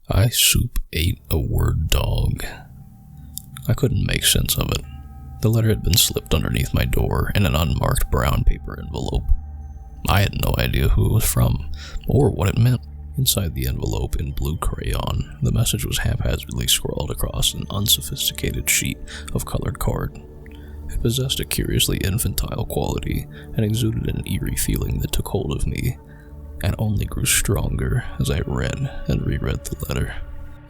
I soup ate a word dog. I couldn't make sense of it. The letter had been slipped underneath my door in an unmarked brown paper envelope. I had no idea who it was from, or what it meant. Inside the envelope in blue crayon, the message was haphazardly scrawled across an unsophisticated sheet of colored card. It possessed a curiously infantile quality and exuded an eerie feeling that took hold of me, and only grew stronger as I read and reread the letter.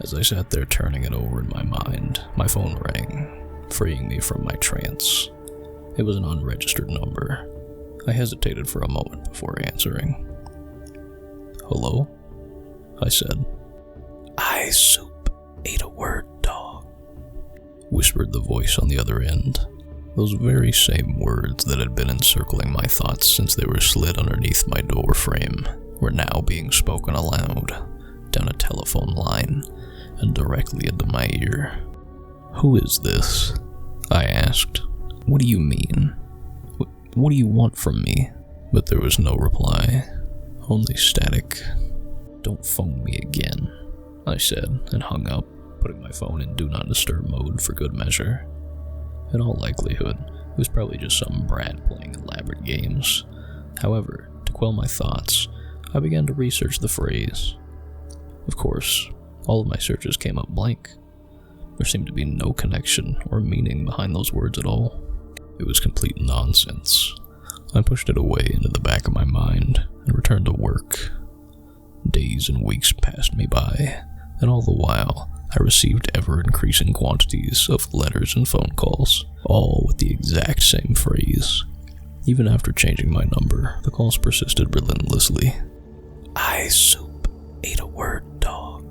As I sat there turning it over in my mind, my phone rang, freeing me from my trance. It was an unregistered number. I hesitated for a moment before answering. "Hello?" I said. "I soup ate a word dog," whispered the voice on the other end. Those very same words that had been encircling my thoughts since they were slid underneath my door frame were now being spoken aloud, down a telephone line, and directly into my ear. "Who is this?" I asked. "What do you mean? What do you want from me?" But there was no reply, only static. "Don't phone me again," I said, and hung up, putting my phone in Do Not Disturb mode for good measure. In all likelihood, it was probably just some brat playing elaborate games. However, to quell my thoughts, I began to research the phrase. Of course, all of my searches came up blank. There seemed to be no connection or meaning behind those words at all. It was complete nonsense. I pushed it away into the back of my mind and returned to work. Days and weeks passed me by, and all the while, I received ever-increasing quantities of letters and phone calls, all with the exact same phrase. Even after changing my number, the calls persisted relentlessly. "I soup ate a word dog."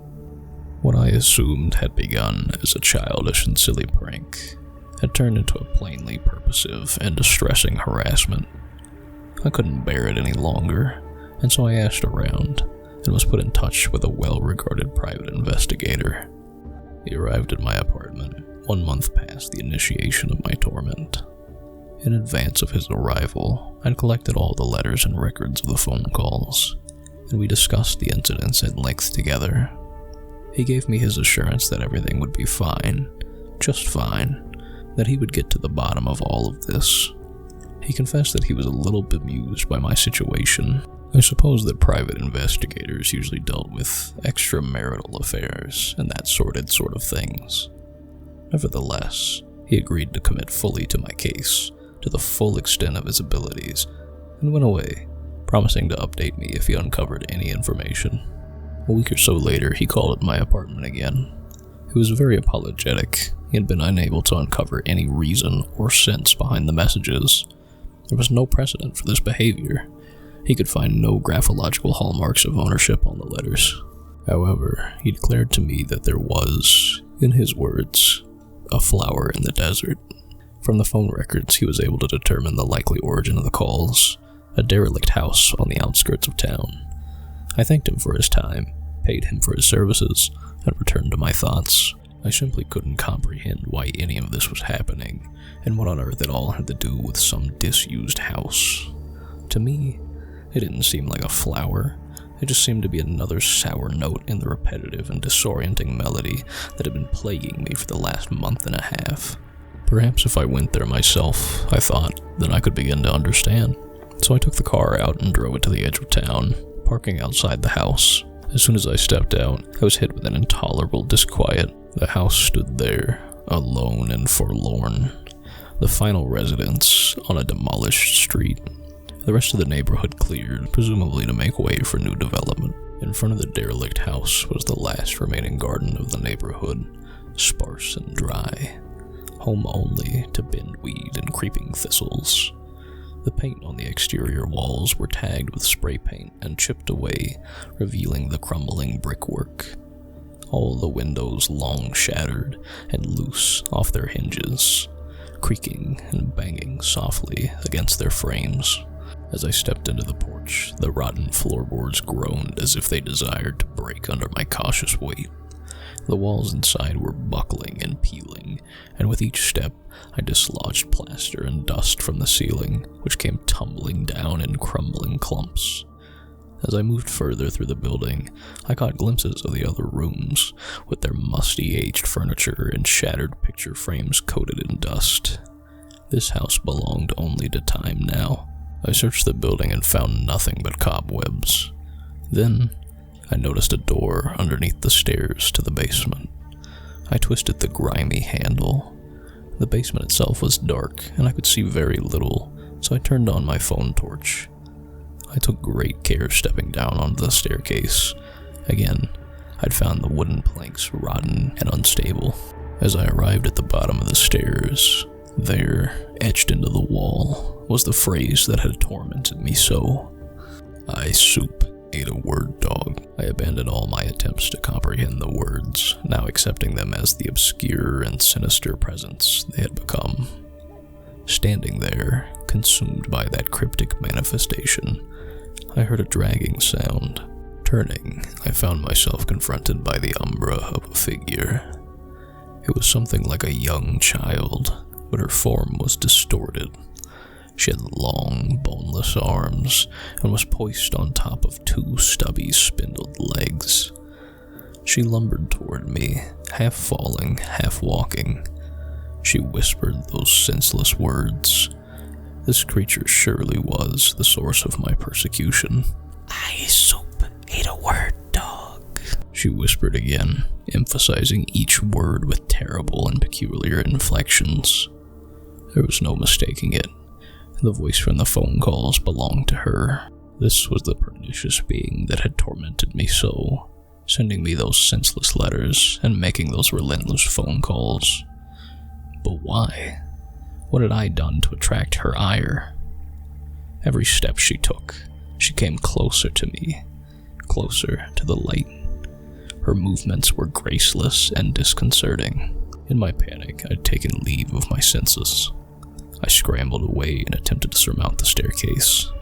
What I assumed had begun as a childish and silly prank had turned into a plainly purposive and distressing harassment. I couldn't bear it any longer, and so I asked around, and was put in touch with a well-regarded private investigator. He arrived at my apartment 1 month past the initiation of my torment. In advance of his arrival, I'd collected all the letters and records of the phone calls, and we discussed the incidents at length together. He gave me his assurance that everything would be fine, just fine, that he would get to the bottom of all of this. He confessed that he was a little bemused by my situation. I suppose that private investigators usually dealt with extramarital affairs and that sordid sort of things. Nevertheless, he agreed to commit fully to my case, to the full extent of his abilities, and went away, promising to update me if he uncovered any information. A week or so later, he called at my apartment again. He was very apologetic. He had been unable to uncover any reason or sense behind the messages. There was no precedent for this behavior. He could find no graphological hallmarks of ownership on the letters. However, he declared to me that there was, in his words, a flower in the desert. From the phone records, he was able to determine the likely origin of the calls, a derelict house on the outskirts of town. I thanked him for his time, paid him for his services, and returned to my thoughts. I simply couldn't comprehend why any of this was happening, and what on earth it all had to do with some disused house. To me, it didn't seem like a flower. It just seemed to be another sour note in the repetitive and disorienting melody that had been plaguing me for the last month and a half. Perhaps if I went there myself, I thought, then I could begin to understand. So I took the car out and drove it to the edge of town, parking outside the house. As soon as I stepped out, I was hit with an intolerable disquiet. The house stood there, alone and forlorn, the final residence on a demolished street. The rest of the neighborhood cleared, presumably to make way for new development. In front of the derelict house was the last remaining garden of the neighborhood, sparse and dry, home only to bindweed and creeping thistles. The paint on the exterior walls were tagged with spray paint and chipped away, revealing the crumbling brickwork. All the windows long shattered and loose off their hinges, creaking and banging softly against their frames. As I stepped into the porch, the rotten floorboards groaned as if they desired to break under my cautious weight. The walls inside were buckling and peeling, and with each step, I dislodged plaster and dust from the ceiling, which came tumbling down in crumbling clumps. As I moved further through the building, I caught glimpses of the other rooms, with their musty, aged furniture and shattered picture frames coated in dust. This house belonged only to time now. I searched the building and found nothing but cobwebs. Then, I noticed a door underneath the stairs to the basement. I twisted the grimy handle. The basement itself was dark, and I could see very little, so I turned on my phone torch. I took great care stepping down onto the staircase. Again, I'd found the wooden planks rotten and unstable. As I arrived at the bottom of the stairs, there, etched into the wall, was the phrase that had tormented me so. I soup ate a word dog. I abandoned all my attempts to comprehend the words, now accepting them as the obscure and sinister presence they had become. Standing there, consumed by that cryptic manifestation, I heard a dragging sound. Turning, I found myself confronted by the umbra of a figure. It was something like a young child, but her form was distorted. She had long, boneless arms and was poised on top of two stubby, spindled legs. She lumbered toward me, half falling, half walking. She whispered those senseless words. This creature surely was the source of my persecution. I soup ate a word dog, she whispered again, emphasizing each word with terrible and peculiar inflections. There was no mistaking it. The voice from the phone calls belonged to her. This was the pernicious being that had tormented me so, sending me those senseless letters and making those relentless phone calls. But why? What had I done to attract her ire? Every step she took, she came closer to me, closer to the light. Her movements were graceless and disconcerting. In my panic, I'd taken leave of my senses. I scrambled away and attempted to surmount the staircase.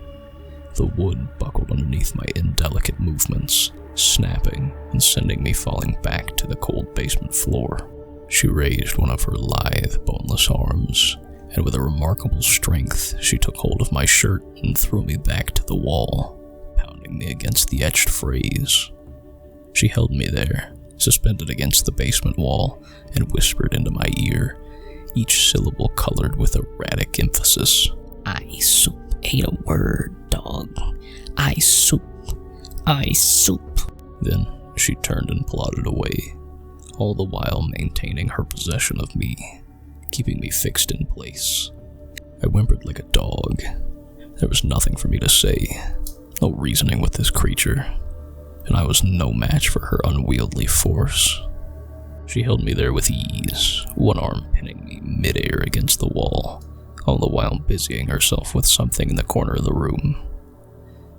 The wood buckled underneath my indelicate movements, snapping and sending me falling back to the cold basement floor. She raised one of her lithe, boneless arms, and with a remarkable strength, she took hold of my shirt and threw me back to the wall, pounding me against the etched phrase. She held me there, suspended against the basement wall, and whispered into my ear, each syllable colored with erratic emphasis. I soup ate a word dog. I soup. Then she turned and plodded away, all the while maintaining her possession of me, keeping me fixed in place. I whimpered like a dog. There was nothing for me to say, no reasoning with this creature, and I was no match for her unwieldy force. She held me there with ease, one arm pinning me midair against the wall, all the while busying herself with something in the corner of the room.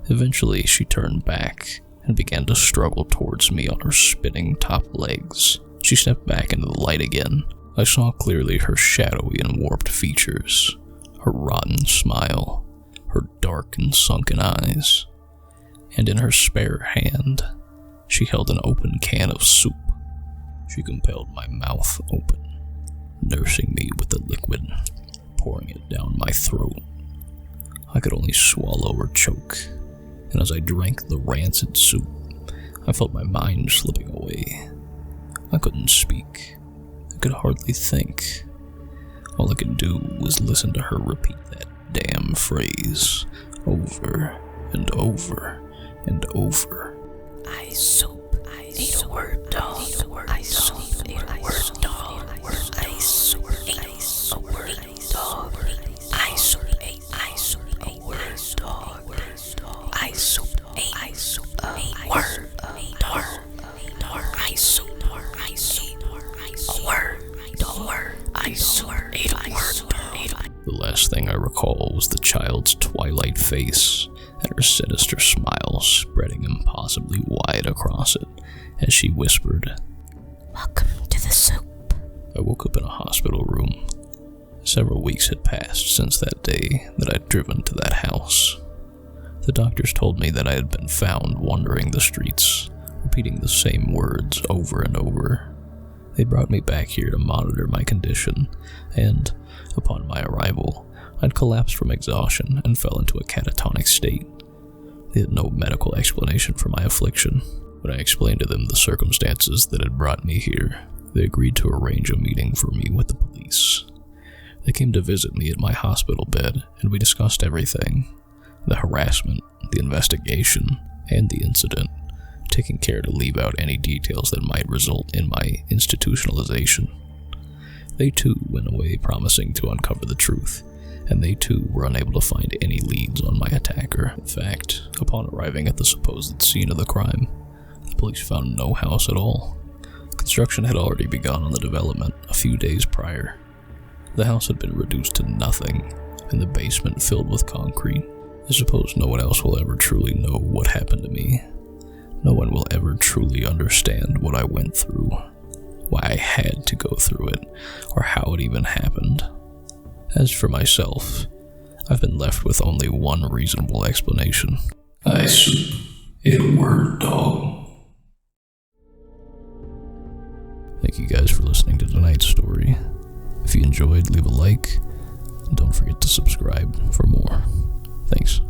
Eventually, she turned back and began to struggle towards me on her spinning top legs. She stepped back into the light again. I saw clearly her shadowy and warped features, her rotten smile, her dark and sunken eyes, and in her spare hand, she held an open can of soup. She compelled my mouth open, nursing me with the liquid, pouring it down my throat. I could only swallow or choke, and as I drank the rancid soup, I felt my mind slipping away. I couldn't speak. I could hardly think. All I could do was listen to her repeat that damn phrase over and over and over. I soup ate a word dog. I soup ate a word dog. I soup ate a word dog. I soup ate a word dog. I soup ate a word dog. I soup a word dog. I soup ate a word dog. The last thing I recall was the child's twilight face and her sinister smile spreading impossibly wide across it as she whispered, "Welcome to the soup." I woke up in a hospital room. Several weeks had passed since that day that I'd driven to that house. The doctors told me that I had been found wandering the streets, repeating the same words over and over. They brought me back here to monitor my condition, and, upon my arrival, I'd collapsed from exhaustion and fell into a catatonic state. They had no medical explanation for my affliction. When I explained to them the circumstances that had brought me here, they agreed to arrange a meeting for me with the police. They came to visit me at my hospital bed, and we discussed everything: the harassment, the investigation, and the incident, taking care to leave out any details that might result in my institutionalization. They too went away promising to uncover the truth, and they too were unable to find any leads on my attacker. In fact, upon arriving at the supposed scene of the crime, the police found no house at all. Construction had already begun on the development a few days prior. The house had been reduced to nothing, and the basement filled with concrete. I suppose no one else will ever truly know what happened to me. No one will ever truly understand what I went through, why I had to go through it, or how it even happened. As for myself, I've been left with only one reasonable explanation. I ate a word dog. Thank you guys for listening to tonight's story. If you enjoyed, leave a like, and don't forget to subscribe for more. Thanks.